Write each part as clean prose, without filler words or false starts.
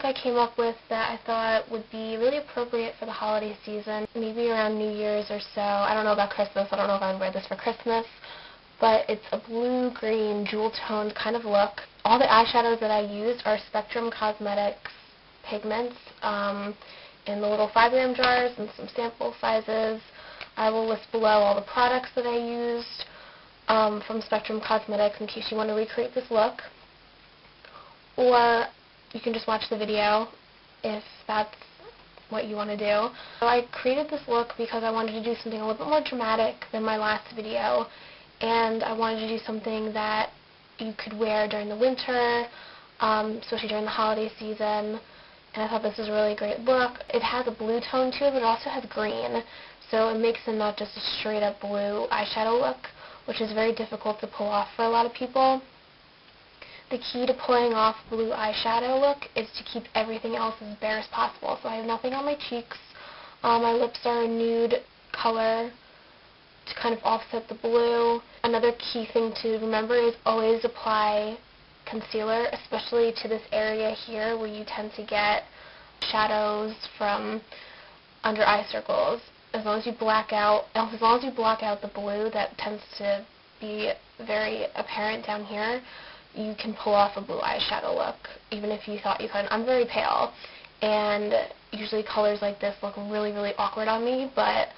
look I came up with that I thought would be really appropriate for the holiday season, maybe around New Year's or so. I don't know about Christmas. I don't know if I would wear this for Christmas, but it's a blue-green, jewel-toned kind of look. All the eyeshadows that I used are Spectrum Cosmetics pigments in the little 5-gram jars and some sample sizes. I will list below all the products that I used from Spectrum Cosmetics in case you want to recreate this look. Or you can just watch the video if that's what you want to do. So I created this look because I wanted to do something a little bit more dramatic than my last video, and I wanted to do something that you could wear during the winter, especially during the holiday season, and I thought this was a really great look. It has a blue tone to it, but it also has green, so it makes it not just a straight up blue eyeshadow look, which is very difficult to pull off for a lot of people. The key to pulling off blue eyeshadow look is to keep everything else as bare as possible. So I have nothing on my cheeks. My lips are a nude color to kind of offset the blue. Another key thing to remember is always apply concealer, especially to this area here where you tend to get shadows from under eye circles. As long as you block out the blue that tends to be very apparent down here, you can pull off a blue eyeshadow look, even if you thought you couldn't. I'm very pale, and usually colors like this look really, really awkward on me, but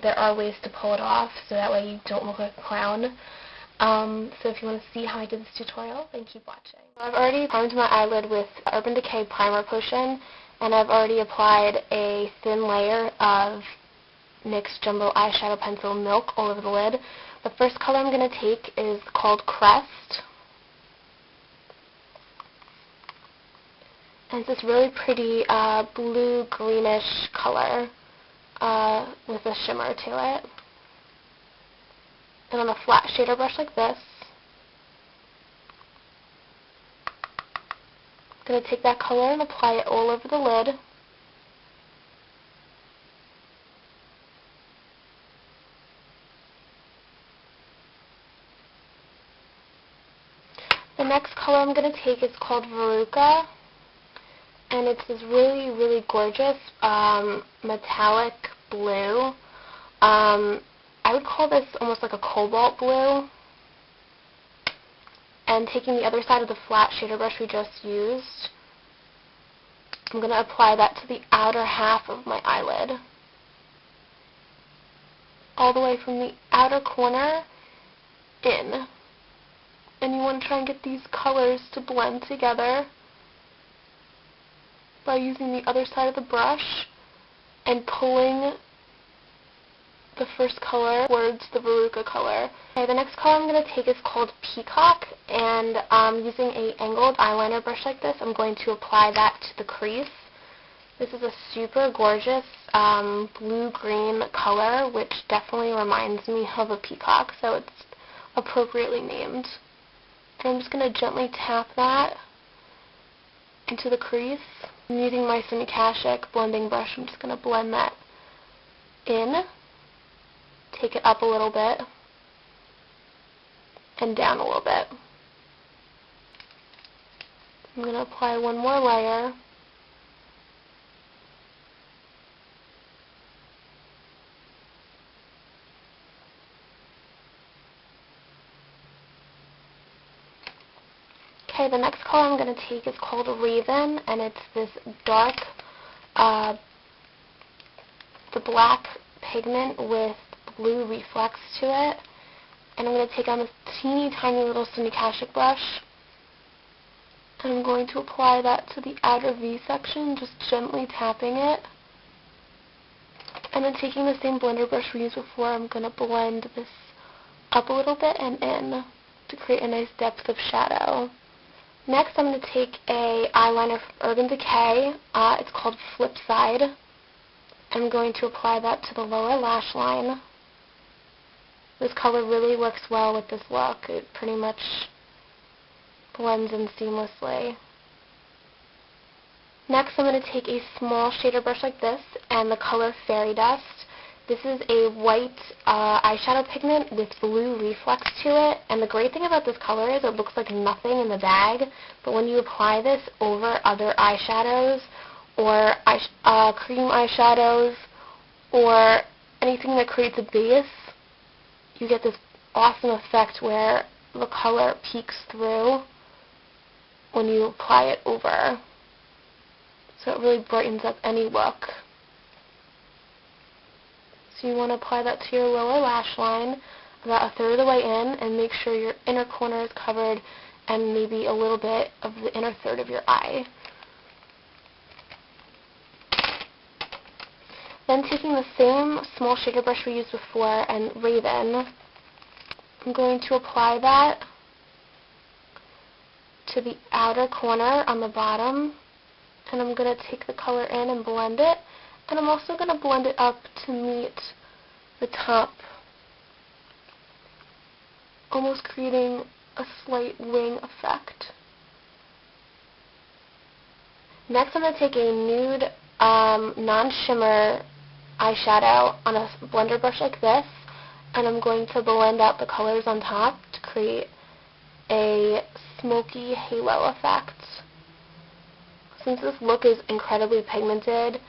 there are ways to pull it off, so that way you don't look like a clown. So if you want to see how I did this tutorial, then keep watching. I've already primed my eyelid with Urban Decay Primer Potion, and I've already applied a thin layer of NYX Jumbo Eyeshadow Pencil Milk all over the lid. The first color I'm going to take is called Crest. And it's this really pretty blue-greenish color with a shimmer to it. And on a flat shader brush like this, I'm going to take that color and apply it all over the lid. The next color I'm going to take is called Veruca. And it's this really, really gorgeous metallic blue. I would call this almost like a cobalt blue. And taking the other side of the flat shader brush we just used, I'm going to apply that to the outer half of my eyelid. All the way from the outer corner in. And you want to try and get these colors to blend together by using the other side of the brush and pulling the first color towards the Veruca color. Okay, the next color I'm going to take is called Peacock, and using an angled eyeliner brush like this, I'm going to apply that to the crease. This is a super gorgeous blue-green color, which definitely reminds me of a peacock, so it's appropriately named. And I'm just going to gently tap that into the crease. I'm using my Peacock blending brush. I'm just going to blend that in, take it up a little bit, and down a little bit. I'm going to apply one more layer. Okay, the next color I'm going to take is called Raven, and it's this dark, the black pigment with blue reflex to it. And I'm going to take on this teeny tiny little Peacock brush, and I'm going to apply that to the outer V section, just gently tapping it. And then taking the same blender brush we used before, I'm going to blend this up a little bit and in to create a nice depth of shadow. Next, I'm going to take a eyeliner from Urban Decay. It's called Flipside. I'm going to apply that to the lower lash line. This color really works well with this look. It pretty much blends in seamlessly. Next, I'm going to take a small shader brush like this and the color Fairy Dust. This is a white eyeshadow pigment with blue reflex to it, and the great thing about this color is it looks like nothing in the bag, but when you apply this over other eyeshadows or cream eyeshadows or anything that creates a base, you get this awesome effect where the color peeks through when you apply it over. So it really brightens up any look. So you want to apply that to your lower lash line about a third of the way in, and make sure your inner corner is covered and maybe a little bit of the inner third of your eye. Then taking the same small shader brush we used before and Raven, I'm going to apply that to the outer corner on the bottom, and I'm going to take the color in and blend it, and I'm also going to blend it up to meet the top, almost creating a slight wing effect. Next I'm going to take a nude non-shimmer eyeshadow on a blender brush like this, and I'm going to blend out the colors on top to create a smoky halo effect. Since this look is incredibly pigmented,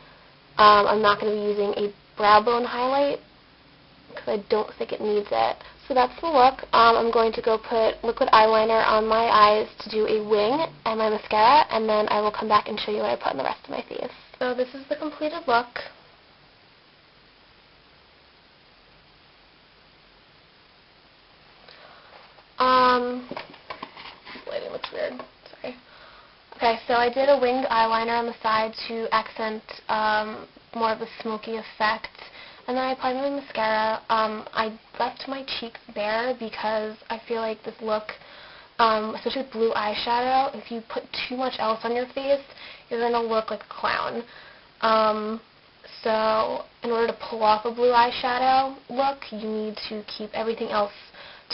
I'm not going to be using a brow bone highlight because I don't think it needs it. So that's the look. I'm going to go put liquid eyeliner on my eyes to do a wing and my mascara, and then I will come back and show you what I put on the rest of my face. So this is the completed look. Lighting looks weird. Sorry. Okay, so I did a winged eyeliner on the side to accent more of a smoky effect, and then I applied my mascara. I left my cheeks bare because I feel like this look, especially with blue eyeshadow, if you put too much else on your face, you're going to look like a clown. So in order to pull off a blue eyeshadow look, you need to keep everything else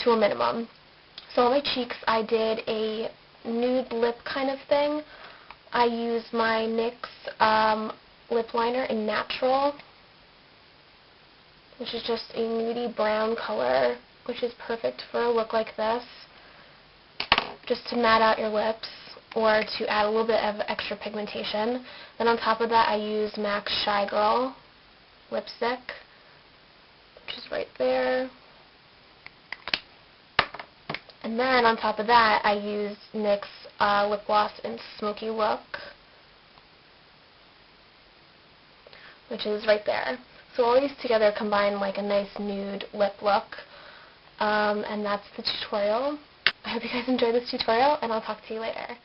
to a minimum. So on my cheeks, I did a nude lip kind of thing. I used my NYX lip liner in Natural, which is just a nudie brown color, which is perfect for a look like this, just to matte out your lips or to add a little bit of extra pigmentation. Then on top of that, I used MAC's Shy Girl lipstick, which is right there. And then on top of that, I used NYX lip gloss in Smoky Look, which is right there. So all these together combine like a nice nude lip look, and that's the tutorial. I hope you guys enjoyed this tutorial, and I'll talk to you later.